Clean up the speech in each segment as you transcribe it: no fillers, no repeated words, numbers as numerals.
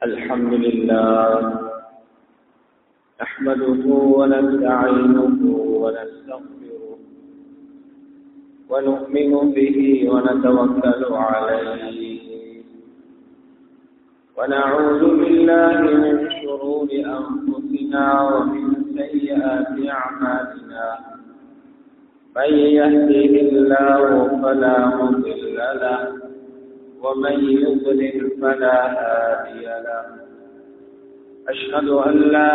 الحمد لله نحمده ونستعينه ونستغفره ونؤمن به ونتوكل عليه ونعوذ بالله من شرور أنفسنا ومن سيئات أعمالنا من يهده الله فلا مضل له ومن يضلل فلا هادي له أشهد أن لا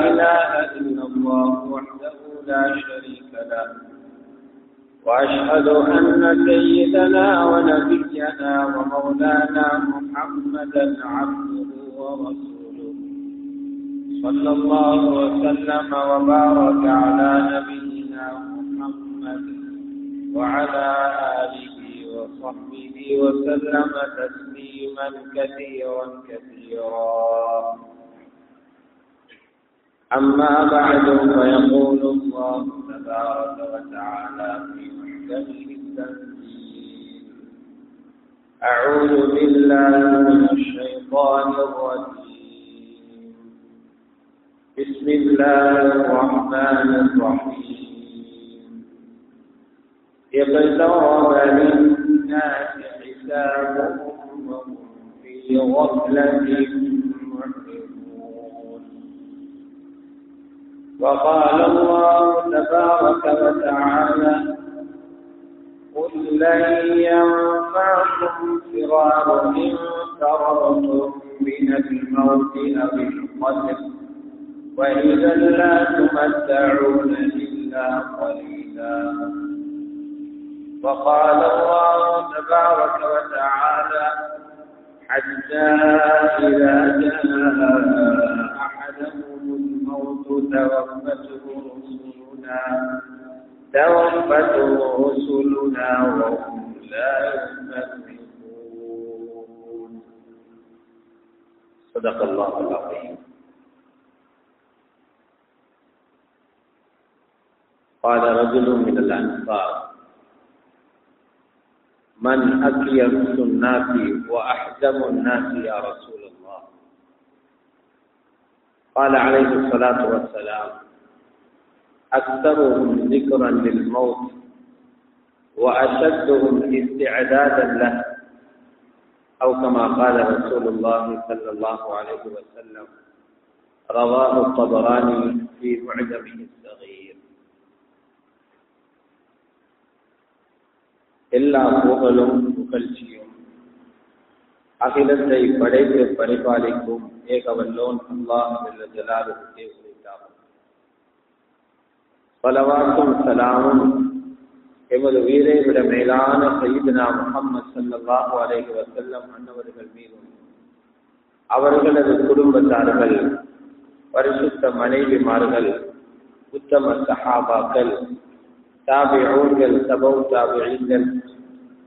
إله إلا الله وحده لا شريك له وأشهد أن سيدنا ونبينا ومولانا محمدا عبده ورسوله صلى الله وسلم وبارك على نبينا محمد وعلى آله وصحبه وسلم تسليما كثيرا أما بعد فيقول الله تبارك وتعالى في محكمه التنزيل أعوذ بالله من الشيطان الرجيم بسم الله الرحمن الرحيم اقترب للناس حسابهم وهم في غفلة معرضون وقال الله تبارك وتعالى قل لن ينفعكم فرار إن فررتم من الموت أو القتل وإذا لا تمتعون إلا قليلا وقال الله تبارك وتعالى حتى إذا جاء أحدهم الموت توفته رسلنا وهم لا يفرقون صدق الله العظيم. قال رجل من الأنصار من أكيس الناس وأحزم الناس يا رسول الله؟ قال عليه الصلاة والسلام أكثرهم ذكرا للموت وأشدهم استعدادا له، أو كما قال رسول الله صلى الله عليه وسلم، رواه الطبراني في معجمه الصغير. எல்லா புகழும் புகழ்ச்சியும் அகிலத்தை படைத்து பரிபாலிக்கும் ஏகவல்லோன் அல்லாஹ் ஜல்ல ஜலாலுஹு உரித்தாகும். ஸலவாத்தும் ஸலாமும் எமது உயிரை விட மேலான சய்யிதுனா முஹம்மது ஸல்லல்லாஹு அலைஹி வஸல்லம் அன்னவர்கள் மீதும் அவர்களது குடும்பத்தார்கள், பரிசுத்த மனைவிமார்கள், உத்தம சஹாபாக்கள், தாபிஊன்கள், தபவு தாபிஈன்கள்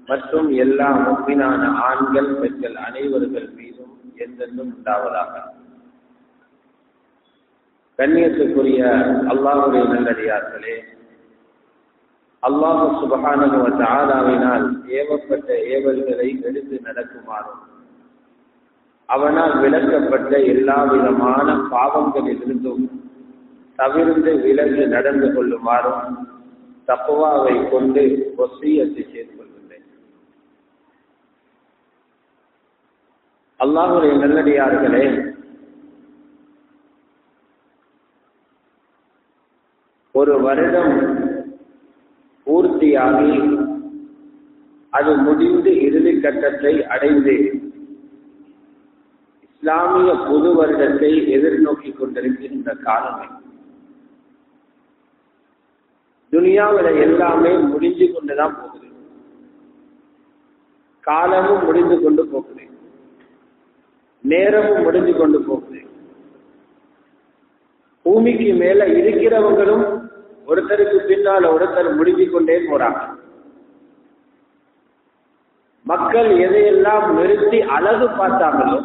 மற்றும் எல்லா முஃமினான ஆண்கள் பெண்கள் அனைவர்கள் மீதும் என்றென்றும் உண்டாவதாக. கண்ணியத்துக்குரிய அல்லாஹ்வுடைய நல்லடியார்களே, அல்லாஹ் சுப்ஹானஹு வ தஆலாவினால் ஏவப்பட்ட ஏவல்களை எடுத்து நடக்குமாறும் அவனால் விலக்கப்பட்ட எல்லா விதமான பாவங்களிலிருந்தும் தவிர்த்து விலகி நடந்து கொள்ளுமாறும் தக்வாவை கொண்டு வசியத்தை செய்து கொள்கின்றேன். அல்லாஹ்வுடைய நல்லடியார்களே, ஒரு வருடம் பூர்த்தியாகி அது முடிந்து இறுதி கட்டத்தை அடைந்து இஸ்லாமிய புது வருடத்தை எதிர்நோக்கி கொண்டிருக்கின்ற காலமே. துனியாவில எல்லாமே முடிஞ்சு கொண்டுதான் போகுது, காலமும் முடிந்து கொண்டு போகுது, நேரமும் முடிஞ்சு கொண்டு போகுது. பூமிக்கு மேல இருக்கிறவங்களும் ஒருத்தருக்கு பின்னால ஒருத்தர் முடிஞ்சு கொண்டே போறாங்க. மக்கள் எதையெல்லாம் நிறுத்தி அழகு பார்த்தாங்களோ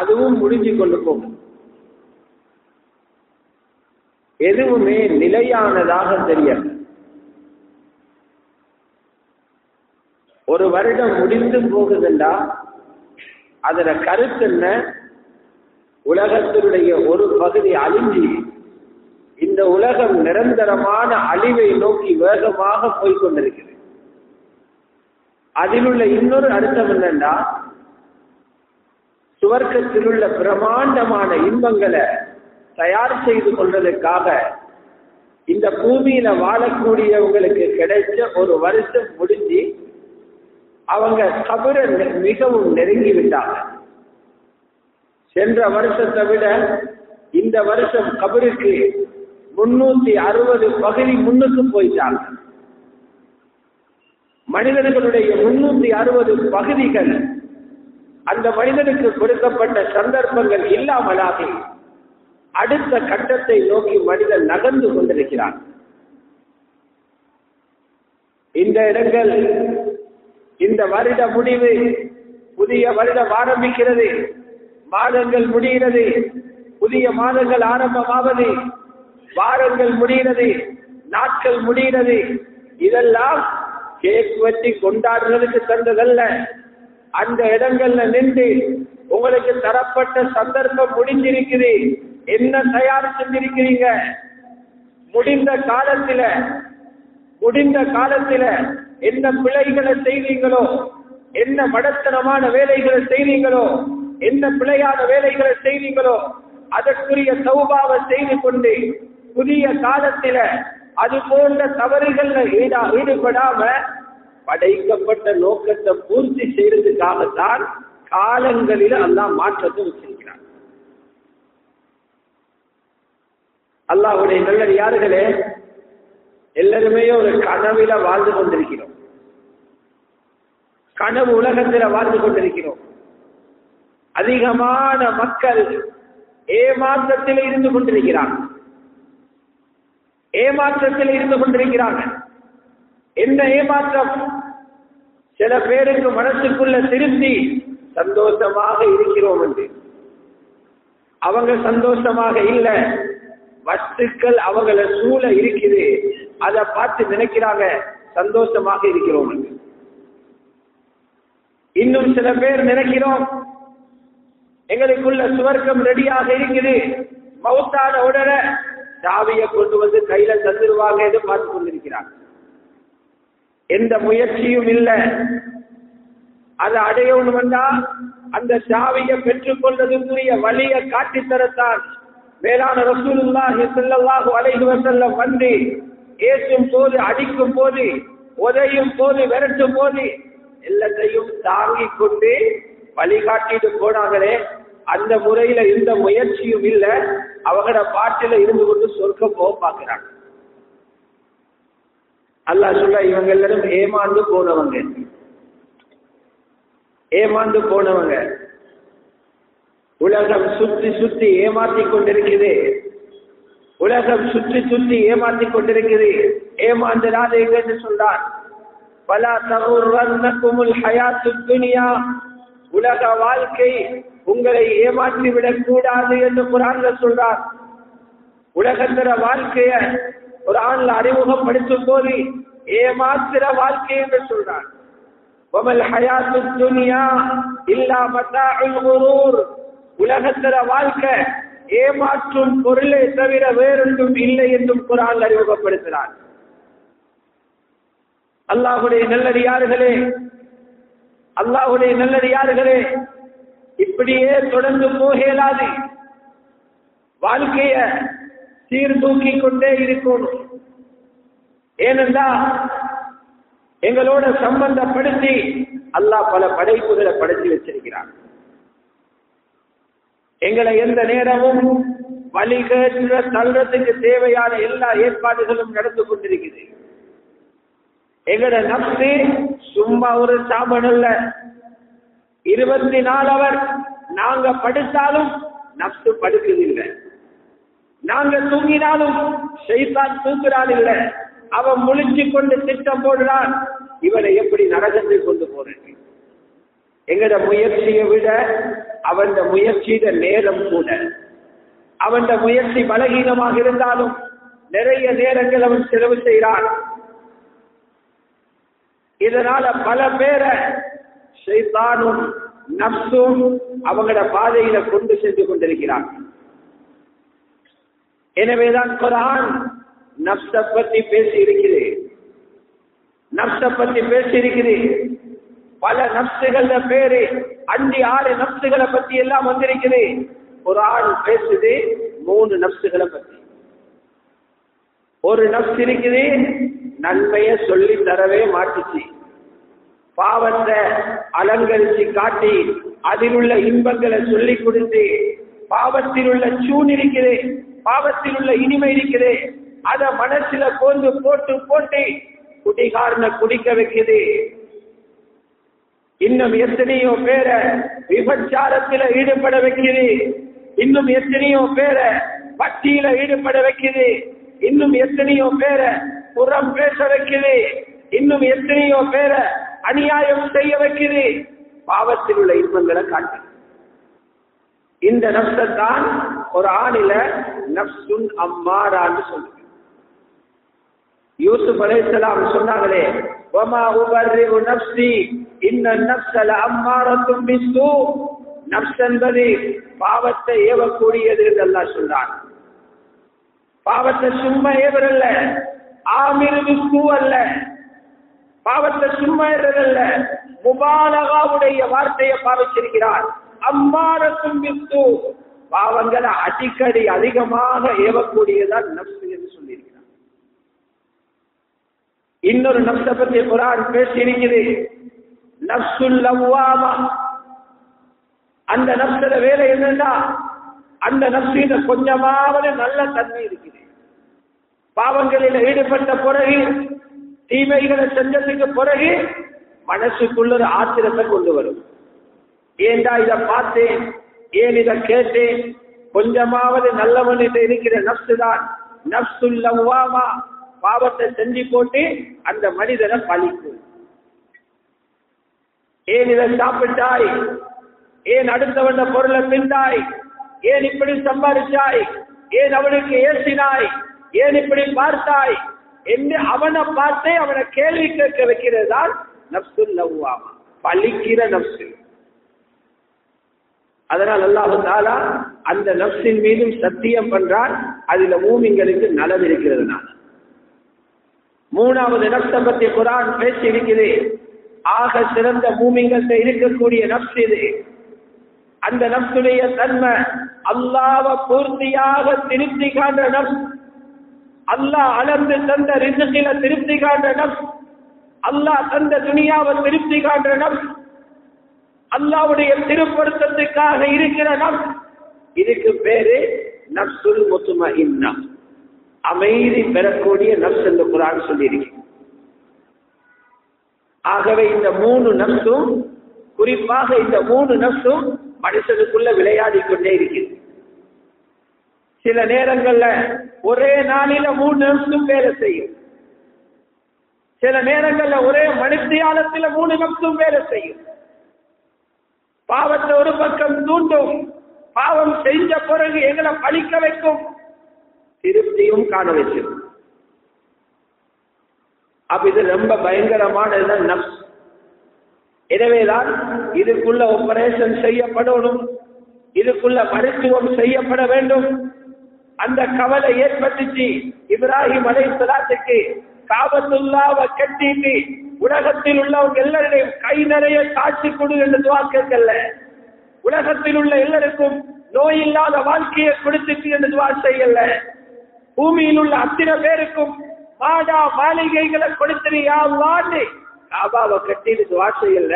அதுவும் முடிஞ்சு கொண்டு போகுது. எதுவுமே நிலையானதாக தெரியாது. ஒரு வருடம் முடிந்து போகுதுண்டா அதுல கருத்து என்ன? உலகத்தினுடைய ஒரு பகுதி அழிஞ்சி இந்த உலகம் நிரந்தரமான அழிவை நோக்கி வேகமாக போய்கொண்டிருக்கிறது. அதில் உள்ள இன்னொரு அர்த்தம் என்னன்னா, சுவர்க்கத்தில் உள்ள பிரமாண்டமான இன்பங்களை தயார் செய்து கொள்வதற்காக இந்த பூமியில வாழக்கூடியவங்களுக்கு கிடைச்ச ஒரு வருஷம் முடிஞ்சு அவங்க கபரை மிகவும் நெருங்கி விட்டாங்க. சென்ற வருஷத்தை விட இந்த வருஷம் கபருக்கு 360 பகுதி முன்னுக்கு போயிட்டாங்க. மனிதர்களுடைய 360 பகுதிகள் அந்த மனிதனுக்கு கொடுக்கப்பட்ட சந்தர்ப்பங்கள் இல்லாமலாகி அடுத்த கட்டத்தை நோக்கி மனிதன் நகர்ந்து கொண்டிருக்கிறான். இந்த இடங்கள், இந்த வருட முடிவு, புதிய வருடம் ஆரம்பிக்கிறது, மாதங்கள் முடிகிறது, புதிய மாதங்கள் ஆரம்பமாவது, வாரங்கள் முடிகிறது, நாட்கள் முடிகிறது. இதெல்லாம் கேக் வெட்டி கொண்டாடுறதுக்கு தந்ததல்ல. அந்த இடங்கள்ல நின்று உங்களுக்கு தரப்பட்ட சந்தர்ப்பம் முடிஞ்சிருக்குது, என்ன தயார் செஞ்சிருக்கிறீங்க? முடிந்த காலத்தில என்ன பிழைகளை செய்வீங்களோ, என்ன மடத்தனமான வேலைகளை செய்வீங்களோ, என்ன பிழையான வேலைகளை செய்வீங்களோ அதற்குரிய தௌபாவை செய்து கொண்டு புதிய காலத்தில அது போன்ற தவறுகள்ல ஈடுபடாம படைக்கப்பட்ட நோக்கத்தை பூர்த்தி செய்யறதுக்காகத்தான் காலங்களில அல்லாஹ் மாற்றத்தை வச்சிருக்கிறார். அல்லாஹ்வுடைய நல்லடியார்களே, எல்லாருமே ஒரு கனவில வாழ்ந்து கொண்டிருக்கிறோம். கனவு உலகத்தில் வாழ்ந்து கொண்டிருக்கிறோம். அதிகமான மக்கள் ஏமாற்றத்தில் இருந்து கொண்டிருக்கிறாங்க. என்ன ஏமாற்றம்? சில பேருக்கு மனசுக்குள்ள திருப்தி சந்தோஷமாக இருக்கிறோம் என்று. அவங்க சந்தோஷமாக இல்ல, வஸ்துக்கள் அவங்கள சூழ இருக்குது, அதை பார்த்து நினைக்கிறாங்க சந்தோஷமாக இருக்கிறோம் என்று. இன்னும் சில பேர் நினைக்கிறோம் எங்களுக்குள்ள சுவர்க்கம் ரெடியாக இருக்குது, மௌத்தான உடனே சாவியை கொண்டு வந்து கையில தந்துருவாங்க என்று பார்த்து கொண்டிருக்கிறாங்க. எந்த முயற்சியும் இல்லை. அதை அடையணும்னா அந்த சாவியை பெற்றுக் கொள்வதற்குரிய வழியை காட்டித்தரத்தான் மேலான ரசூலுல்லாஹி ஸல்லல்லாஹு அலைஹி வஸல்லம் வந்து ஏசும் போது, அடிக்கும் போது, உதையும் போது, விரட்டும் போது எல்லாத்தையும் தாங்கிக் கொண்டு வழிகாட்டிட்டு போனாங்களே, அந்த முறையில எந்த முயற்சியும் இல்லை. அவங்களோட பாட்டில இருந்து கொண்டு சொர்க்கம் போக பார்க்கிறாங்க. அல்லாஹ் சொல்ல, இவங்க எல்லாரும் ஏமாந்து போனவங்க. உலகம் சுற்றி சுற்றி ஏமாற்றி கொண்டிருக்குது. ஏமாந்துடாதீங்க என்று சொல்றார். பலா தகுர்ரன்னகுமுல் ஹயாத்துத் துன்யா, உலக வாழ்க்கை உங்களை ஏமாற்றி விடக் கூடாது என்று குர்ஆன்ல சொல்றார். உலகத்திர வாழ்க்கைய குர்ஆன்ல அறிமுகப்படுத்தும் போது ஏமாத்திர வாழ்க்கை என்று சொல்றார். வமல் ஹயாத்துத் துன்யா இல்லா மதாஉல் குரூர், உலகத்திர வாழ்க்கை ஏமாற்றும் பொருளை தவிர வேறொன்றும் இல்லை என்றும் குர்ஆன் அறிமுகப்படுத்தினார். அல்லாஹ்வுடைய நல்லடியார்களே, இப்படியே தொடர்ந்து போகலாது. வாழ்க்கைய சீர்தூக்கி கொண்டே இருக்கணும். ஏனென்றா எங்களோட சம்பந்தப்படுத்தி அல்லாஹ் பல படைப்புகளை படைத்து வச்சிருக்கிறார். எங்களை எந்த நேரமும் வழிகேற்ற தள்ளுறதுக்கு தேவையான எல்லா ஏற்பாடுகளும் நடந்து கொண்டிருக்கிறது. எங்களோட நப்சு சும்மா ஒரு சாபம் அல்ல. 24 அவர் நாங்க படுத்தாலும் நப்சு படுக்குதில்லை, நாங்க தூங்கினாலும் ஷைத்தான் தூங்குறான் இல்லை. அவன் முழிச்சு கொண்டு திட்டம் போடுறான், இவனை எப்படி நரகத்தில் கொண்டு போறது. எங்கட முயற்சியை விட அவன் முயற்சியிட நேரம் கூட, அவன் முயற்சி பலகீனமாக இருந்தாலும் நிறைய நேரங்கள் அவன் செலவு செய்கிறான். இதனால பல பேரை ஷைத்தானும் நப்சும் அவங்களோட பாதையில கொண்டு சென்று கொண்டிருக்கிறார். எனவேதான் குர்ஆன் நப்சை பற்றி பேசி இருக்கிறது. நப்சை பற்றி பேசி இருக்கிறது. பல நப்சுகள பேரு 5-6 நப்சுகளை பத்தி எல்லாம் வந்திருக்குது. குர்ஆன் பேசுது 3 நப்சுகளை பத்தி. ஒரு நப்சு இருக்குது, நன்மையை சொல்லி தரவே மாட்டுச்சு, பாவத்தை அலங்கரிச்சு காட்டி அதில் உள்ள இன்பங்களை சொல்லிக் கொடுத்து, பாவத்தில் உள்ள சூன் இருக்குது, பாவத்தில் உள்ள இனிமை இருக்குது, அத மனசுல போட்டு போட்டு போட்டு குடிகாரனை குடிக்க வைக்குது. இன்னும் எத்தனையோ பேரை விபச்சாரத்தில ஈடுபட வைக்குது. இன்னும் எத்தனையோ பேரை பக்தியில ஈடுபட வைக்குது. இன்னும் எத்தனையோ பேரை புறம் பேச வைக்குது. இன்னும் எத்தனையோ பேரை அநியாயம் செய்ய வைக்குது. பாவத்தில் உள்ள இன்பங்களை காட்டு. இந்த நப்சத்தான் ஒரு ஆணில நப்சுன் அம்மாரான்னு சொல்லுங்க. யூசுப் அலைஹிஸ்ஸலாம் சொன்னாங்களே, வமா உபர்ரிஉ நப்ஸி இன்ன நப்ஸ லஅம்மாரத்தும் பிஸ்ஸூ. நப்ஸ் என்பது பாவத்தை ஏவக்கூடியது என்று அல்லாஹ் சொல்றான். பாவத்தை சும்மா ஏவரல்ல, ஆமிரு பிஸ்ஸூ அல்ல. பாவத்தை சும்மா ஏறல்ல, முபாலகாவுடைய வார்த்தையை பாவிச்சிருக்கிறார். அம்மாரத்தும் பிஸ்ஸூ, பாவங்களை அடிக்கடி அதிகமாக ஏவக்கூடியதான் நப்ஸ் என்று சொல்லியிருக்கிறார். இன்னொரு நப்சை பற்றி குர்ஆன் பேசி இருக்கிறது, நப்சுல் லவ்வாமா. அந்த நப்சோட வேலை என்னன்னா, அந்த நப்சில கொஞ்சமாவது நல்ல தன்மை இருக்குது. பாவங்களில் ஈடுபட்ட பிறகு, தீமைகளை செஞ்சதுக்கு பிறகு மனசுக்குள்ள ஒரு ஆத்திரத்தை கொண்டு வரும். ஏண்டா இதை பார்த்தேன், ஏன் இதை கேட்டேன், கொஞ்சமாவது நல்லவன் இருக்கிற நப்சு தான் நப்சுல் லவ்வாமா. பாவத்தை செஞ்சு போட்டு அந்த மனிதனை பழிக்கும். ஏன் இதை சாப்பிட்டாய், ஏன் அடுத்தவன பொருளை திண்டாய், ஏன் இப்படி சம்பாதிச்சாய், ஏன் அவனுக்கு ஏசினாய், ஏன் இப்படி பார்த்தாய் என்று அவனை பார்த்தே அவனை கேள்வி கேட்க வைக்கிறது தான் நப்சுல் லவ்வாமா, பழிக்கிற நப்சு. அதனால் அல்லாஹ் தஆலா அந்த நப்சின் மீதும் சத்தியம் பண்றான், அதுல மூமின்களுக்கு நலவு இருக்கிறதுனால. மூணாவது நப்சை பற்றி குர்ஆன் பேசி இருக்கிறது. ஆக சிறந்த மூமின்கள்ட்ட இருக்கக்கூடிய நப்சு இது. அந்த நப்சுடைய தன்மை அல்லாஹ்வை பூர்த்தியாக திருப்தி காண்ற நப்ஸ், அல்லாஹ் அளந்து தந்த ரிஸ்கில திருப்தி காண்ற நப்ஸ், அல்லாஹ் தந்த துனியாவை திருப்தி காண்ற நப்ஸ், அல்லாஹ்வுடைய திருப்பொருத்தத்துக்காக இருக்கிற நப்ஸ். இதுக்கு பேரு நப்சுல் முத்மஇன்னா, அமைதி பெறக்கூடிய நப்ஸ் என்று குர்ஆன் சொல்லியிருக்கு. ஆகவே இந்த 3 நப்சும், குறிப்பாக இந்த 3 நப்சும் மனுஷனுக்குள்ள விளையாடி கொண்டே இருக்கிறது. சில நேரங்கள்ல ஒரே நாளில 3 நப்சும் வேலை செய்யும். சில நேரங்கள்ல ஒரே மணித்தியாலத்தில் 3 நப்சும் வேலை செய்யும். பாவத்தை ஒரு பக்கம் தூண்டும், பாவம் செஞ்ச பிறகு எங்களை பழிக்க வைக்கும், திருப்தியும் காண வச்சிருக்கும். அப்ப இது ரொம்ப பயங்கரமான நப்ஸ். எனவேதான் இதுக்குள்ள ஆபரேஷன் செய்யப்படணும், இதுக்குள்ள மருத்துவம் செய்யப்பட வேண்டும். அந்த கவலை ஏற்பட்டுச்சு இப்ராஹிம் அலைஹிஸ்ஸலாத்துக்கு. காபத்துல்லாவை கட்டிட்டு உலகத்தில் உள்ளவங்க எல்லாரையும் கை நிறைய காட்சி கொடு என்று துஆ கேட்கல. உலகத்தில் உள்ள எல்லாருக்கும் நோய் இல்லாத வாழ்க்கையை கொடுத்துட்டு என்று துஆ செய்யல. பூமியில் உள்ள அத்தனை பேருக்கும் மாடா மாளிகைகளை கொடுத்தியா அல்லாஹ்னு காபாவை கட்டிட்டு துஆ செய்யல.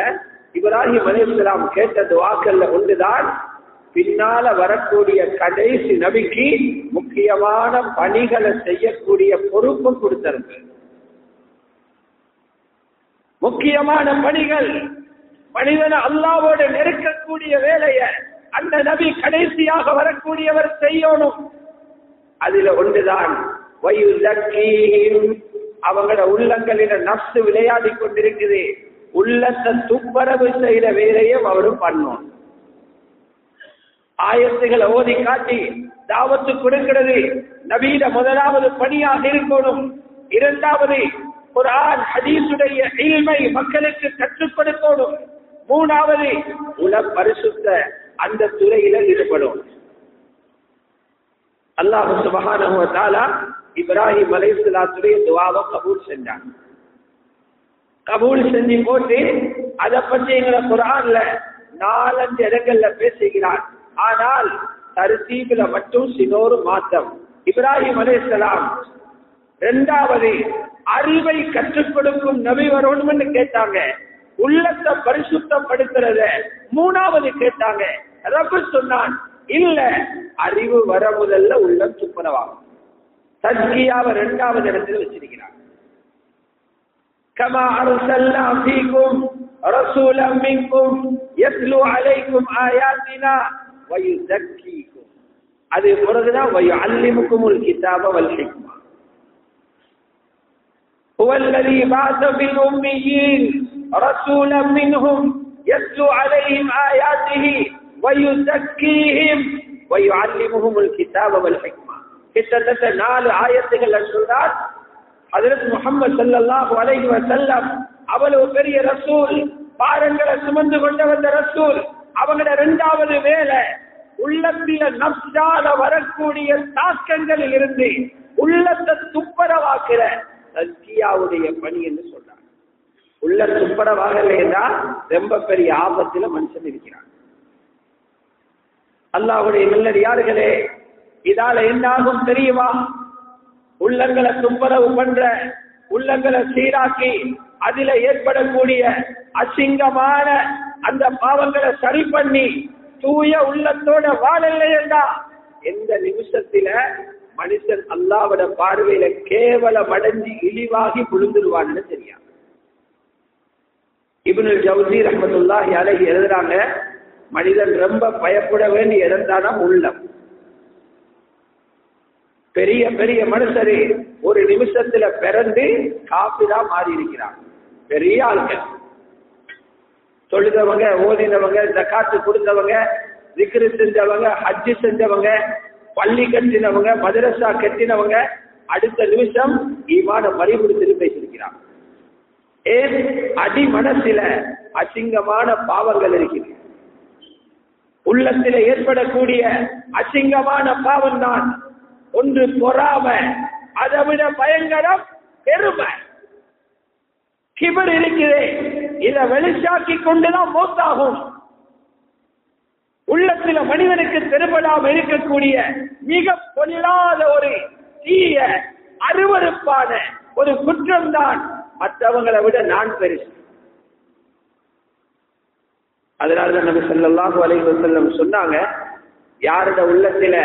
இப்ராஹிம் அலைஹிஸ்ஸலாம் கேட்ட துஆக்கள்ல ஒன்றுதான், பின்னால வரக்கூடிய கடைசி நபிக்கு முக்கியமான பணிகளை செய்யக்கூடிய பொறுப்பு கொடுத்திருக்கு. முக்கியமான பணிகள், மனிதனை அல்லாஹ்வோடு நெருக்கக்கூடிய வேலையை அந்த நபி கடைசியாக வரக்கூடியவர் செய்யணும். அதுல ஒன்றுதான் அவங்களோட உள்ளங்களில நப்சு விளையாடி கொண்டிருக்குது. உள்ளத்தை துப்பரவு செய்த வேலையும் அவரும் பண்ணணும். ஆயத்துகளை ஓதி காட்டி தாவத்து கொடுக்கிறது நபீட முதலாவது பணியாக இருக்கணும். இரண்டாவது குர்ஆன் ஹதீஸுடைய இல்மை மக்களுக்கு கற்றுக் கொடுக்கணும். மூணாவது உல பரிசுத்த அந்த துறையில ஈடுபடும். அல்லாஹ் சுப்ஹானஹு வ தஆலா இப்ராஹிம் அலைஹிஸ்ஸலாத்துடைய துஆவை கபூல் செஞ்சான். கபூல் செஞ்சு போட்டு அதை பற்றி எங்களை குர்ஆன்ல 4-5 இடங்கள்ல பேசுகிறார். ஆனால் தர்தீபில மட்டும் சினோரு மாற்றம். இப்ராஹிம் அலைஹிஸ்ஸலாம் இரண்டாவது அறிவை கற்றுக் கொடுக்கும் நபி வரணும்னு கேட்டாங்க. உள்ளத்தை பரிசுத்தப்படுத்துறத மூணாவது கேட்டாங்க. ரப்பு சொன்னான், இல்ல அறிவு வர முதல்ல உள்ளம் துப்புரவாகும். தஸ்கியாவை இரண்டாவது இடத்தில் வச்சிருக்கிறார். கமா அர்சல்னா ஃபீக்கும் ரசூலன் மின்கும் யத்லு அலைக்கும் ஆயாத்தினா வ யுஸக்கீக்கும். அது பிறகுதான் வ யுஅல்லிமுக்குமுல் கிதாப வல் ஹிக்மா. هو الذي بعث في الأميين رسولا منهم يتلو عليهم آياته ويزكيهم ويعلمهم الكتاب والحكمة. கிட்டத்தட்ட 4 ஆயத்துகள் சொல்றார். ஹஜ்ரத் முஹம்மது ஸல்லல்லாஹு அலைஹி வஸல்லம் அவ்வளவு பெரிய ரசூல், பாரங்களை சுமந்து கொண்ட வந்த ரசூல். அவங்களோட இரண்டாவது வேலை உள்ளத்தில நப்சால வரக்கூடிய தாக்கங்களில் இருந்து உள்ளத்தை துப்பரவாக்குற தஸ்கியாவுடைய பணி என்று சொல்றாங்க. உள்ள துப்பரவாகலைன்னா ரொம்ப பெரிய ஆபத்துல மனுஷன் இருக்கிறான். அல்லாஹ்வுடைய நல்லடியார்களே, இதால என்னாகும் தெரியுமா? உள்ளங்களை துப்பரவு பண்ற, உள்ளங்களை சீராக்கி அதில ஏற்படக்கூடிய அசிங்கமான அந்த பாவங்களை சரி பண்ணி தூய உள்ளத்தோட வாழலையேண்டா எந்த நிமிஷத்தில மனுஷன் அல்லாஹ்வுடைய பார்வையில கேவலம் அடைஞ்சி இழிவாகி விழுந்துருவான்னு தெரியாது. இப்னுல் ஜௌஸி ரஹ்மத்துல்லாஹி அலைஹி எழுதுறாங்க, மனிதன் ரொம்ப பயப்பட வேண்டிய இடம் தானா உள்ளம். பெரிய பெரிய மனுஷரே ஒரு நிமிஷத்துல பிறந்து காபிரா மாறி இருக்கிறாங்க. பெரிய ஆட்கள், தொழுதவங்க, ஓதினவங்க, ஜகாத்து கொடுத்தவங்க, திக்ரு செஞ்சவங்க, ஹஜ்ஜு செஞ்சவங்க, பள்ளி கட்டினவங்க, மதரசா கட்டினவங்க, அடுத்த நிமிஷம் ஈமான பறிபுடுத்து பேசியிருக்கிறாங்க. ஏன்? அடி மனசில அசிங்கமான பாவங்கள் இருக்கிறது. உள்ளத்தில் ஏற்படக்கூடிய அசிங்கமான பாவம் தான் ஒன்று பொறாம, அதை விட பயங்கரம் பெருமை, கிபர் இருக்கிறே. இதை வெளிச்சாக்கி கொண்டுதான் மௌத்தாகும். உள்ளத்துல மனிதனுக்கு தெருபடாமல் இருக்கக்கூடிய மிக பொல்லாத ஒரு தீய அருவருப்பான ஒரு குற்றம் தான் மற்றவங்களை விட நான் பெருசு. அதனாலதான் நபி ஸல்லல்லாஹு அலைஹி வஸல்லம் சொன்னாங்க, யாரோட உள்ளத்துல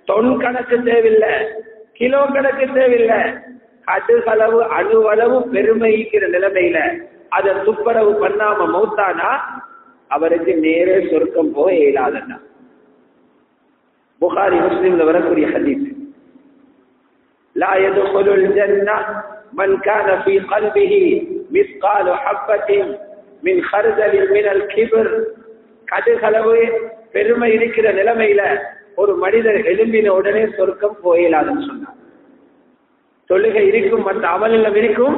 தொன் கணக்கு தேவையில்லை, கிலோ கணக்கு தேவையில்லை, கடுகளவு அணுவளவு பெருமைக்கிற நிலைமையில அதை துப்புரவு பண்ணாம மௌத்தானா அவருக்கு நேரே சொர்க்கம் போக இயலாதன்னா. புகாரி முஸ்லிம்ல வரக்கூடிய ஹதீஸ், லா யதுகுலுல் ஜன்னah மன் கான ஃபீ கல்பிஹி மிஸ்காலு ஹப்பத்தின் மின் ஹர்தலின் மினல் கிப்ர். கடுகளவு பெருமை இருக்கிற நிலைமையில ஒரு மனிதர் எழும்பின உடனே சொர்க்கம் போயிலாதுன்னு சொன்னார். தொழுகை இருக்கும், மற்ற அமலம் இருக்கும்,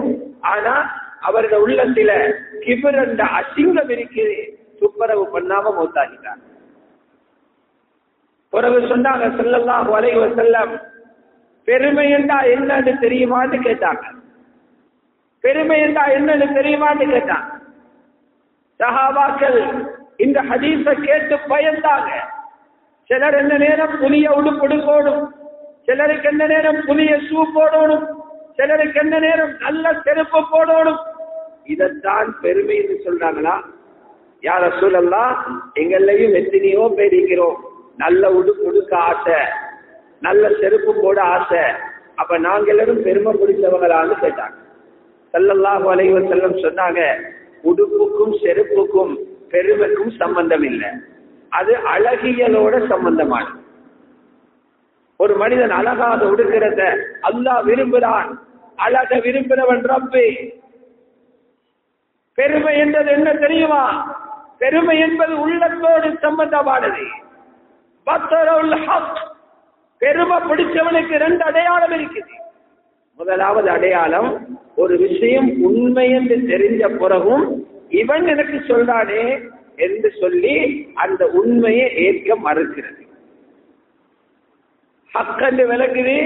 ஆனா அவருடைய உள்ளத்தில கிபர் என்ற அசிங்கம் இருக்குது, துப்புரவு பண்ணாம மௌத்தாகிட்டார். பிறகு சொன்னாங்க ஸல்லல்லாஹு அலைஹி வஸல்லம், பெருமை என்றா என்னன்னு தெரியுமான்னு கேட்டாங்க. பெருமை என்றா என்னன்னு தெரியுமான்னு கேட்டாங்க. சஹாபாக்கள் இந்த ஹதீஸை கேட்டு பயந்தாங்க. சிலர் என்ன நேரம் புதிய உடுப்பு போடும், சிலருக்கு என்ன நேரம் புதிய ஷூ போடணும், சிலருக்கு என்ன நேரம் நல்ல செருப்பு போடணும். இதைத்தான் பெருமை என்று சொல்றாங்களா? யா ரசூலல்லாஹ், எங்களையும் எத்தனையோ பேர் இருக்கிறோம், நல்ல உடுப்பு உடுக்க ஆசை, நல்ல செருப்பு போட ஆசை, அப்ப நாங்க எல்லாரும் பெருமை பிடிச்சவங்களான்னு கேட்டாங்க. ஸல்லல்லாஹு அலைஹி வஸல்லம் சொன்னாங்க, உடுப்புக்கும் செருப்புக்கும் பெருமைக்கும் சம்பந்தம் இல்லை, அது அழகியலோட சம்பந்தமானது. ஒரு மனிதன் அழகாக உடுக்கிறத அல்லாஹ் விரும்புகிறான். அழக விரும்புகிறவன் ரப்பே. பெருமை என்பது என்ன தெரியுமா? பெருமை என்பது உள்ளத்தோடு சம்பந்தமானது. பத்ருல் ஹக், பெருமை பிடிச்சவனுக்கு 2 அடையாளம் இருக்குது. முதலாவது அடையாளம், ஒரு விஷயம் உண்மை என்று தெரிஞ்ச பிறகும் இவன் எனக்கு சொல்றானே என்று சொல்லி அந்த உண்மையை ஏற்க மறுக்கிறது. ஹக்கண்டு விளக்குது,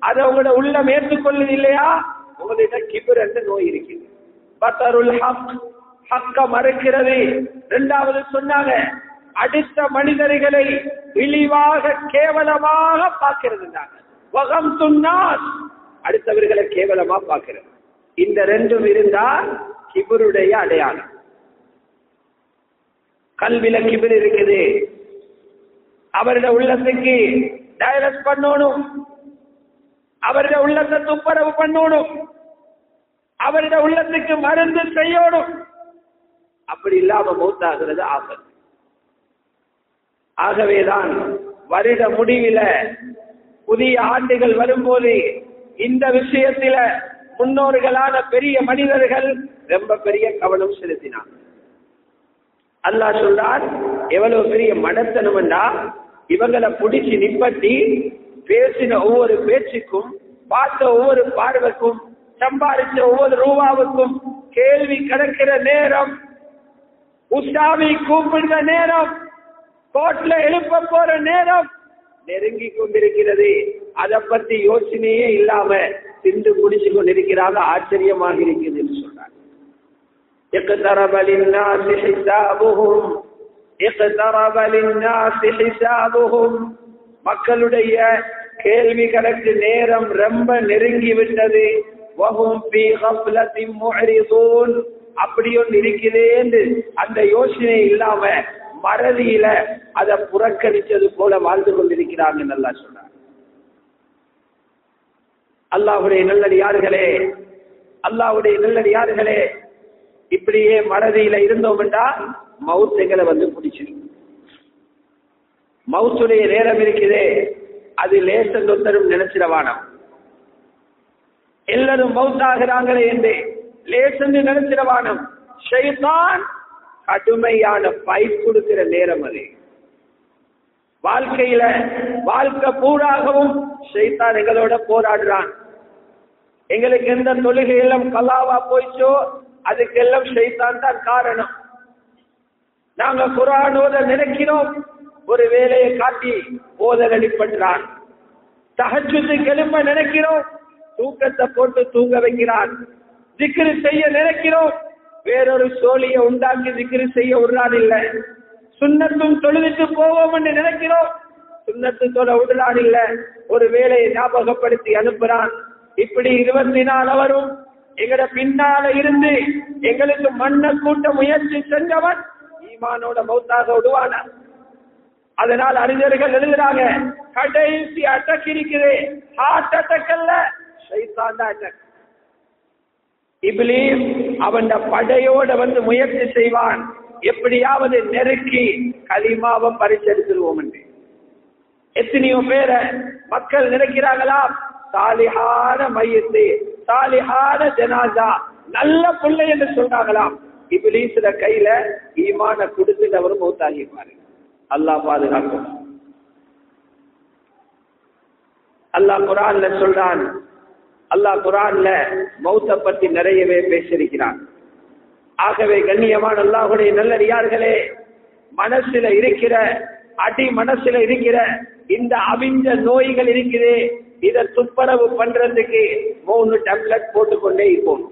அதை உங்களோட உள்ளம் ஏற்றுக்கொள்ளுது இல்லையா, உங்களிடம் கிபர் என்ற நோய் இருக்குது. பத்தருல் ஹக், ஹக்க மறுக்கிறது. இரண்டாவது சொன்னாங்க, அடுத்த மனிதர்களை இழிவாக கேவலமாக பார்க்கிறது. வகம் துன்னாஸ், அடுத்தவர்களை கேவலமா பார்க்கிறது. இந்த ரெண்டும் இருந்தால் கிபருடைய அடையாளம். கல்வில கிபர் இருக்குது, அவருடைய உள்ளத்துக்கு டைரக்ட் பண்ணணும், அவருடைய உள்ளத்தை துப்புரவு பண்ணணும், அவருடைய உள்ளத்துக்கு மருந்து செய்யணும். அப்படி இல்லாம மௌத்தாகிறது ஆபத்து. ஆகவேதான் வருட முடிவில புதிய ஆண்டுகள் வரும்போது இந்த விஷயத்தில முன்னோர்களான பெரிய மனிதர்கள் ரொம்ப பெரிய கவனம் செலுத்தினார். அல்லாஹ் சொல்றார், எவ்வளவு பெரிய மடத்தனம்டா, இவங்களை பிடிச்சி நிப்பட்டி பேசின ஒவ்வொரு பேச்சுக்கும், பார்த்த ஒவ்வொரு பார்வைக்கும், சம்பாதிச்ச ஒவ்வொரு ரூபாவுக்கும் கேள்வி கிடக்கிற நேரம், உஷாவி கூப்பிடுற நேரம், கோட்ல எழுப்ப போற நேரம் நெருங்கி கொண்டிருக்கிறது. அதை பத்தி யோசனையே இல்லாம திண்டு குடிச்சு கொண்டிருக்கிறாங்க. ஆச்சரியமாக இருக்குது என்று சொல்றாங்க. اقترب للناس حسابهم اقترب للناس حسابهم, மக்களுடைய கேள்வி கணக்கு நேரம் ரொம்ப நெருங்கி விட்டது. وهم في غفلة معرضون, அப்படியும் இருக்கிறே என்று அந்த யோசனை இல்லாம மறதியில அதை புறக்கணிச்சது போல வாழ்ந்து கொண்டிருக்கிறாங்க. நல்லா சொன்னார். அல்லாஹ்வுடைய நல்லடியார்களே, அல்லாஹ்வுடைய நல்லடியார்களே, இப்படியே மறதியில இருந்தோம் என்றால் மவுத் எங்களை வந்து பிடிச்சிடும். மவுத்துடைய நேரம் இருக்குதே, அது லேசந்தொத்தரும் நினைச்சிடவானம். எல்லாரும் மவுத்தாகிறாங்களே என்று லேசந்து நினைச்சிடவானம். ஷைத்தான் கடுமையான பைப் கொடுக்கிற நேரம் அது. வாழ்க்கையில வாழ்க்கை பூராகவும் ஷைத்தான் எங்களோட போராடுறான். எங்களுக்கு எந்த தொழுகை எல்லாம் கலாவா போயிச்சோ அதுக்கெல்லாம் ஷைத்தான் தான் காரணம். நாங்க குர்ஆன் ஓத நினைக்கிறோம், ஒரு வேலையை காட்டி ஓத வெளிப்படுறான். தஹஜ்ஜுதுக்கு எழும்ப நினைக்கிறோம், தூக்கத்தை போட்டு தூங்க வைக்கிறான். திக்ரு செய்ய நினைக்கிறோம், வேறொரு சோழியை உண்டாக்கி திக்ரு செய்ய விடுறான். இல்ல சுன்னத்தும் தொழுதுட்டு போவோம் என்று நினைக்கிறோம், சுன்னத்து தொழ விடுறான். இல்ல ஒரு வேலையை ஞாபகப்படுத்தி அனுப்புறான். இப்படி 24 வரும் எங்கட பின்னால இருந்து எங்களுக்கு மண்ண கூட்ட முயற்சி செஞ்சவன் ஈமானோட மௌத்தாக விடுவானா? அதனால் அறிஞர்கள் எழுதுறாங்க, கடைசி அட்டாக் இருக்குது, ஹார்ட் அட்டாக் அல்ல, ஷைத்தான் அட்டாக். இப்லீஸ் அவன் படையோட வந்து முயற்சி செய்வான், எப்படியாவது நெருக்கி கலிமாவை பரிசெடுத்துருவோம் என்று. எத்தனையோ பேரை மக்கள் நினைக்கிறாங்களா, சாலிஹான மையத்து, சாலிஹான ஜனாசா, நல்ல பிள்ளை என்று சொல்றாங்களாம். இப்லீஸ்ல கையில ஈமான கொடுத்துட்டு அவரும் மௌத்தாகிப்பாரு. அல்லாஹ் பாதுகாக்கும். அல்லாஹ் குர்ஆன்ல சொல்றான், அல்லாஹ் குர்ஆன்ல மௌத்தை பத்தி நிறையவே பேசியிருக்கிறான். ஆகவே கண்ணியமான அல்லாஹ்வுடைய நல்லடியார்களே, மனசுல இருக்கிற அடி மனசுல இருக்கிற இந்த அவிஞ்ச நோய்கள் இருக்குது, இதை துப்புரவு பண்றதுக்கு 3 டேப்லெட் போட்டுக்கொண்டே இருப்போம்.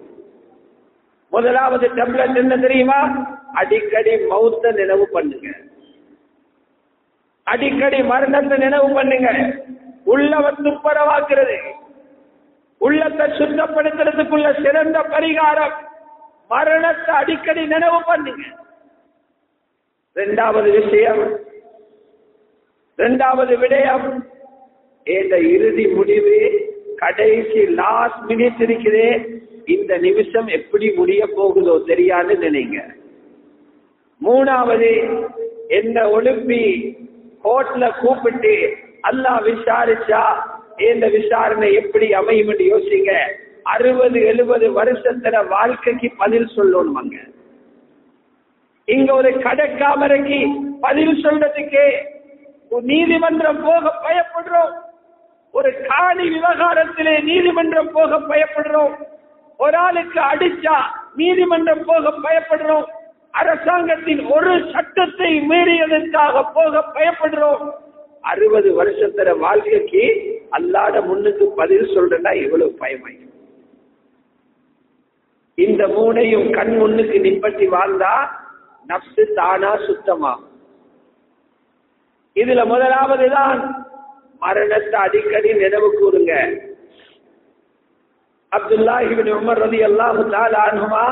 முதலாவது டேப்லெட் என்ன தெரியுமா? அடிக்கடி மௌத்த நினைவு பண்ணுங்க, அடிக்கடி மரணத்தை நினைவு பண்ணுங்க. உள்ளவ துப்புரவாக்குறது, உள்ளத்தை சுத்தப்படுத்துறதுக்குள்ள சிறந்த பரிகாரம் மரணத்தை அடிக்கடி நினைவு பண்ணுங்க. இரண்டாவது விடயம், இந்த இறுதி முடிவு, கடைசி லாஸ்ட் மினிட் இருக்கிறே, இந்த நிமிஷம் எப்படி முடிய போகுதோ தெரியாது நினைங்க. மூணாவது, என்ன ஒழுப்பி கோர்ட்ல கூப்பிட்டு அல்லாஹ் விசாரிச்சா இந்த விசாரணை எப்படி அமையும் என்று யோசிங்க. 60-70 வருஷத்துல வாழ்க்கைக்கு பதில் சொல்லணும். இங்க ஒரு கடைக்காமரைக்கு பதில் சொல்றதுக்கே நீதிமன்றம் போக பயப்படுறோம். ஒரு காணி விவகாரத்திலே நீதிமன்றம் போக பயப்படுறோம். ஒரு ஆளுக்கு அடிச்சா நீதிமன்றம் போக பயப்படுறோம், அரசாங்கத்தின் ஒரு சட்டத்தை மீறியதற்காக போக பயப்படுறோம். 60 வருஷத்தர வாழ்க்கைக்கு அல்லாஹ்ட முன்னுக்கு பதில் சொல்றேன்னா எவ்வளவு பயமாய். இந்த மூணையும் கண் முன்னுக்கு நிப்பட்டி வாழ்ந்தா நப்சு தானா சுத்தமா. இதுல முதலாவதுதான் மரணத்தை அடிக்கடி நினைவு கூறுங்க. அப்துல்லாஹ் இப்னு உமர் ரலியல்லாஹு தஆலா அன்ஹுமா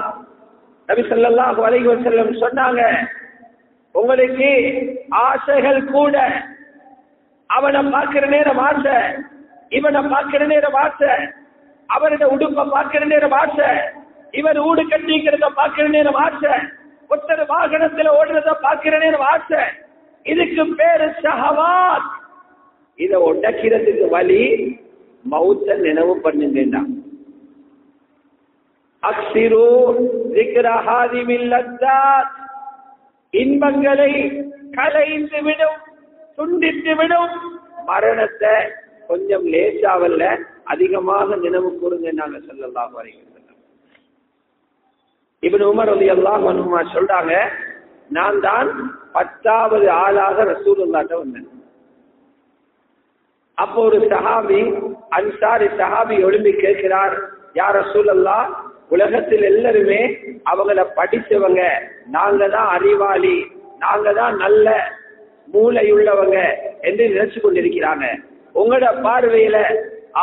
நபி ஸல்லல்லாஹு அலைஹி வஸல்லம் சொன்னாங்க, உங்களுக்கு ஆசைகள் கூட, அவனை பார்க்கிற நேரம் ஆசை, இவனை பார்க்கிற நேரம் ஆசை, அவருடைய உடுப்பை பார்க்கிற நேரம் ஆசை, இவர் ஊடு கட்டிக்கிறத பார்க்கிற நேரம் ஆசை, ஒருத்தர் வாகனத்துல ஓடுறத பார்க்கிற நேரம் ஆசை. இதுக்கு பேரு ஷஹவாத். இதை உடைக்கிறதுக்கு வழி மௌத்த நினைவு பண்ணுங்க. அக்ஸிரு ذِكْرَ هَادِمِ اللَّذَّاتِ, இன்பங்களை கலைந்து விடும், துண்டித்து விடும். மரணத்தை கொஞ்சம் லேசாவல்ல அதிகமாக நினைவு கூறுங்க நாங்க ஸல்லல்லாஹு அலைஹி வஸல்லம். இப்னு உமர் ரலியல்லாஹு அன்ஹுமா சொல்றாங்க, நான் தான் 10வது ஆளாக ரசூலுல்லாஹ்ட்ட வந்தேன். அப்போ ஒரு சஹாபி, அன்சாரி சஹாபி எழும்பி கேட்கிறார், யா ரசூலல்லாஹ், உலகத்தில் எல்லாருமே அவங்கள படிச்சவங்க, நாங்க தான் அறிவாளி, நாங்க தான் நல்ல மூளையுள்ளவங்க என்று நினைச்சு கொண்டிருக்கிறாங்க. உங்களோட பார்வையில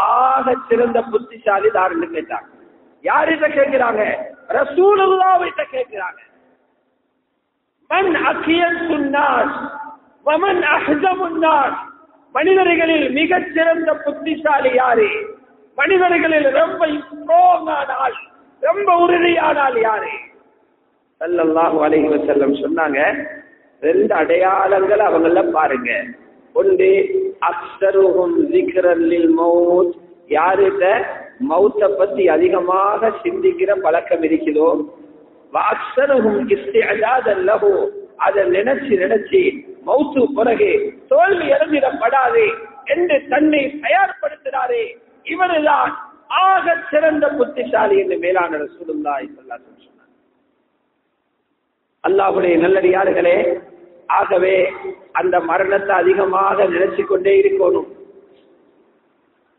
ஆக சிறந்த புத்திசாலி தாருன்னு கேட்டாங்க. யார்கிட்ட கேட்கிறாங்க? ரசூலுல்லாஹ்விட்ட கேட்கிறாங்க. மன் அகியத்துன் நாஸ் வமன் அஹ்ஸமுன் நாஸ், மனிதர்களில் மிகச் சிறந்த புத்திசாலி யாரு? மனிதர்களில் ரொம்ப ஸ்ட்ராங்கானால், ரொம்ப உறுதியானால் யாரு? ஸல்லல்லாஹு அலைஹி வஸல்லம் சொன்னாங்க, 2 அடையாளங்கள் அவங்கள பாருங்க. ஒன்று, அக்ஸருஹும் ஸிக்ரன் லில் மௌத், யாருட்ட மௌத்தை பத்தி அதிகமாக சிந்திக்கிற பழக்கம் இருக்குதோ, வஅக்ஸருஹும் இஸ்திஅதாதன் லஹு, அதை நினைச்சு நினைச்சு மௌத்து பிறகு தோல்வி இறந்திடப்படாது என்று தன்னை தயார்படுத்துகிறாரே, இவருதான் ஆக சிறந்த புத்திசாலி என்று மேலான ரசூலுல்லாஹி ஸல்லல்லாஹு அலைஹி வஸல்லம் சொன்னார். அல்லாஹ்வுடைய நல்லடியார்களே, ஆகவே அந்த மரணத்தை அதிகமாக நினைச்சு கொண்டே இருக்கணும்.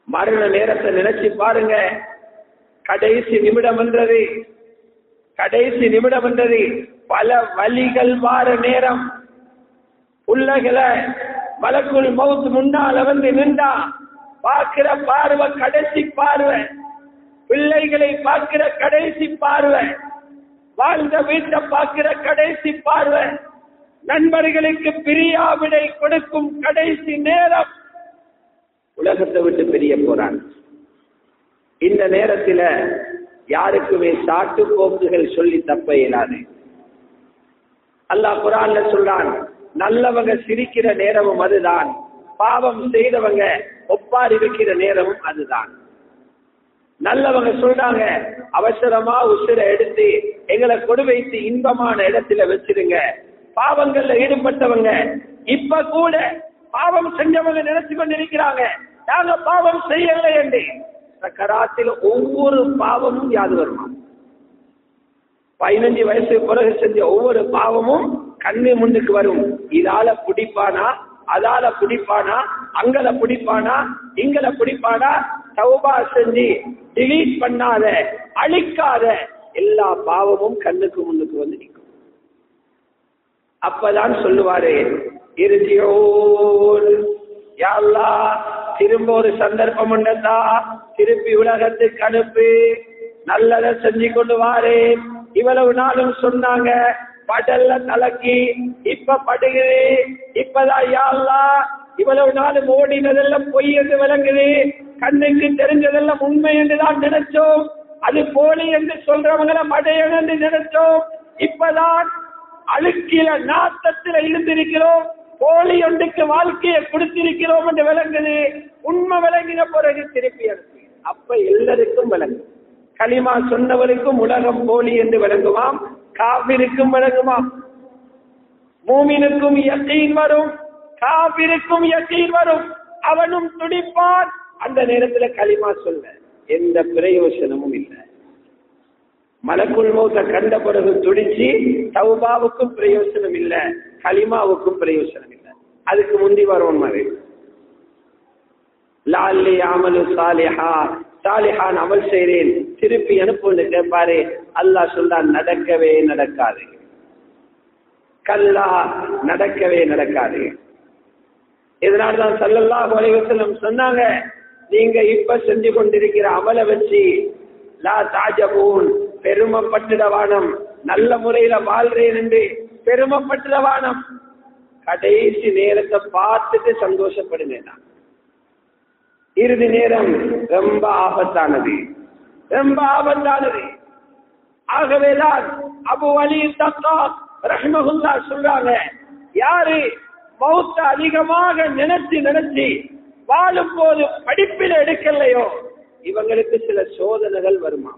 மரண நேரத்தை நினைச்சு பாருங்க. கடைசி நிமிடம் என்றது, கடைசி நிமிடம் என்றது பல வலிகள் வார நேரம். உள்ளகளை மலக்குல் மௌத் முன்னால வந்து நின்றா பார்க்கிற பார்வை கடைசி பார்வை, பிள்ளைகளை பார்க்கிற கடைசி பார்வை, வாழ்ந்த வீட்டை பார்க்கிற கடைசி பார்வை, நண்பர்களுக்கு பிரியாவிடை கொடுக்கும் கடைசி நேரம். உலகத்தை விட்டு பிரிய போறாங்க. இந்த நேரத்தில் யாருக்குமே சாட்டு போக்குகள் சொல்லி தப்ப இயலாது. அல்லாஹ் குர்ஆன்ல சொல்றான், நல்லவங்க சிரிக்கிற நேரமும் அதுதான், பாவம் செய்தவங்க ஒப்பாரி வைக்கிற நேரமும் அதுதான். நல்லவங்க சொல்றாங்க, அவசரமா உசுரை எடுத்து எங்களை கொடு வைத்து இன்பமான இடத்துல வச்சிருங்க. பாவங்கள்ல ஈடுபட்டவங்க இப்ப கூட பாவம் செஞ்சவங்க நினைச்சு கொண்டிருக்கிறாங்க, நாங்க பாவம் செய்யலை என்று. சக்கராத்தில் ஒவ்வொரு பாவமும் யாது வருமா? 15 வயசு பிறகு செஞ்ச ஒவ்வொரு பாவமும் கண்ணு முன்னுக்கு வரும். இதால பிடிப்பானா, அதால பிடிப்பானா, அங்கல பிடிப்பானா, இங்கல பிடிப்பானா? தௌபா செஞ்சு டிலீட் பண்ணாத, அழிக்காத எல்லா பாவமும் கண்ணுக்கு முன்னுக்கு வந்து நிற்கும். அப்பதான் சொல்லுவாரு, இறுதியோடு யா அல்லாஹ், திரும்ப ஒரு சந்தர்ப்பம் உண்டா, திருப்பி உலகத்துக்கு அனுப்பு, நல்லதை செஞ்சு கொண்டு வாரு. இவ்வளவு நாளும் சொன்னாங்க, படல்ல தலக்கி, இப்ப படுகுது, இப்பதான் யா அல்லாஹ் இவ்வளவு நாளும் ஓடினதெல்லாம் பொய் என்று விளங்குது, கண்ணுக்கு தெரிஞ்சதெல்லாம் உண்மை என்றுதான் நினைச்சோம், அது போலி என்று சொல்றவங்களை மடையன் என்று நினைச்சோம், இப்பதான் அழுக்கில நாட்டத்தில் இருந்திருக்கிறோம், போலி ஒன்றுக்கு வாழ்க்கையை கொடுத்திருக்கிறோம் என்று விளங்குது. உண்மை விளங்கின பிறகு திருப்பி அனுப்பி, அப்ப எல்லாருக்கும் விளங்கும். கலிமா சொன்னவருக்கும் உலகம் போலி என்று விளங்குமாம், காபிருக்கும் விளங்குமாம். மூமினுக்கும் யகீன் வரும், காபிருக்கும் யகீன் வரும். அவனும் துடிப்பான். அந்த நேரத்தில் கலிமா சொல்ல எந்த பிரயோசனமும் இல்லை. மலக்குல் மௌத்தை கண்ட பிறகு துடிச்சு தௌபாவுக்கும் பிரயோசனம் இல்லை, கலிமாவுக்கும் பிரயோசனம் இல்லை. அதுக்கு முந்தி வரும் மாதிரி லாலி அமலு சாலிஹா, சாலிஹான் அமல் செய்றேன் திருப்பி அனுப்புன்னு கேட்பாரு. அல்லாஹ் சொல்றான் நடக்கவே நடக்காது, கல்லா நடக்கவே நடக்காது. இதனால்தான் ஸல்லல்லாஹு அலைஹி வஸல்லம் சொன்னாங்க, நீங்க இப்ப செஞ்சு கொண்டிருக்கிற அமலை வச்சு லா தாஜபூன், பெருமைப்பட்டுடவானம், நல்ல முறையில வாழ்றேன் என்று பெருமைப்பட்டுடவானம், கடைசி நேரத்தை பார்த்துட்டு சந்தோஷப்படுங்க. இறுதி நேரம் ரொம்ப ஆபத்தானது, ரொம்ப ஆபத்தானது. ஆகவேதான் அபு அலி தக்காத் ரஹ்மஹுல்லாஹ் சொல்றாங்க, யாரு மௌத்த அதிகமாக நினைச்சு வாழும் போது படிப்பில் எடுக்கலையோ இவங்களுக்கு சில சோதனைகள் வருமா.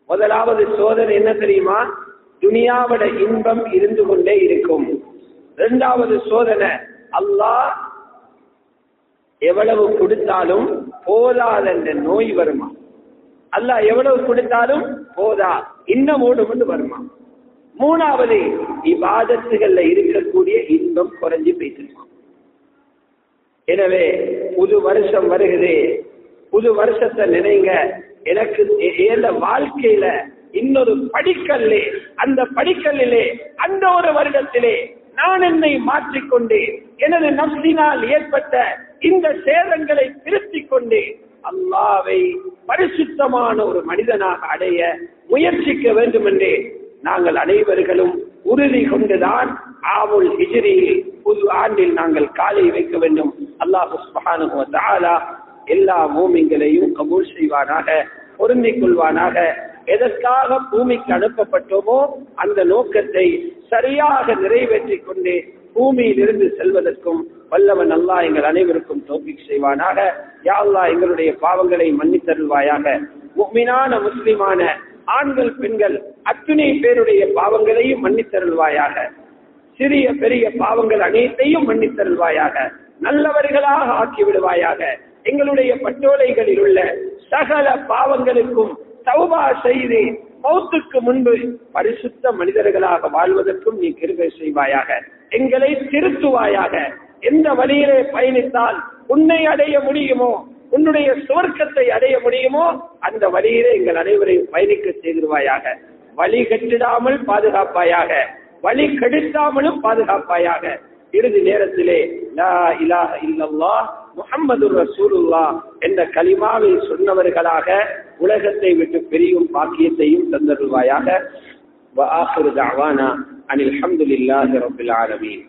முதலாவது சோதனை என்ன தெரியுமா? துனியாவோட இன்பம் இருந்து கொண்டே இருக்கும். இரண்டாவது சோதனை, அல்லாஹ் எவ்வளவு கொடுத்தாலும் போதாத என்ற நோய் வருமா. அல்லாஹ் எவ்வளவு கொடுத்தாலும் போதா, இன்னும் ஓடும் வருமா. மூணாவது, இபாதத்துகள்ல இருக்கக்கூடிய இன்பம் குறைஞ்சி போயிட்டு. எனவே புது வருஷம் வருகிறது, புது வருஷத்தை நினைங்க, எனக்கு எந்த வாழ்க்கையில இன்னொரு படிக்கல்லே, அந்த படிக்கல்லிலே அந்த ஒரு வருடத்திலே நான் என்னை மாற்றிக்கொண்டு எனது நப்சினால் ஏற்பட்ட இந்த சேதங்களை திருத்திக் கொண்டு அல்லாஹ்வை பரிசுத்தமான ஒரு மனிதனாக அடைய முயற்சிக்க வேண்டும் என்று நாங்கள் அனைவர்களும் உறுதி கொண்டுதான் ஆவுல் ஹிஜ்ரியில் புது ஆண்டில் நாங்கள் காலை வைக்க வேண்டும். அல்லாஹ் சுப்ஹானஹு வ தஆலா எல்லா மூமின்களையும் கபூல் செய்வானாக, பொருந்திக் கொள்வானாக. எதற்காக பூமிக்கு அனுப்பப்பட்டோமோ அந்த நோக்கத்தை சரியாக நிறைவேற்றிக் கொண்டு பூமியில் இருந்து செல்வதற்கும் வல்லவன் அல்லாஹ் எங்கள் அனைவருக்கும் தௌஃபீக் செய்வானாக. யா அல்லாஹ் எங்களுடைய பாவங்களை மன்னித்தருள்வாயாக. முஃமினான முஸ்லிமான ஆண்கள் பெண்கள் அத்துணை பேருடைய பாவங்களையும் மன்னித்தருள்வாயாக. சிறிய பெரிய பாவங்கள் அனைத்தையும் மன்னித்தருள்வாயாக. நல்லவர்களாக ஆக்கி விடுவாயாக. எங்களுடைய பட்டோலைகளில் உள்ள சகல பாவங்களுக்கும் தௌபா செய்து மௌத்துக்கு முன்பு பரிசுத்த மனிதர்களாக வாழ்வதற்கும் நீ கிருபை செய்வாயாக. எங்களை திருத்துவாயாக. எந்த வழியிலே பயணித்தால் உன்னை அடைய முடியுமோ, உன்னுடைய சுவர்க்கத்தை அடைய முடியுமோ அந்த வழியிலே எங்கள் அனைவரையும் பயணிக்க செய்திருவாயாக. வழி கட்டிடாமல் பாதுகாப்பாயாக, வழி கெடுத்தாமலும் பாதுகாப்பாயாக. இறுதி நேரத்திலே லா இலாஹ இல்லல்லாஹ் முஹம்மதுர் ரசூலுல்லாஹ் என்ற கலிமாவை சொன்னவர்களாக உலகத்தை விட்டு பிரியும் பாக்கியத்தையும் தந்தருள்வாயாக. வ ஆகிரு தஅவானா அனில் ஹம்துலில்லாஹி ரப்பில் ஆலமீன்.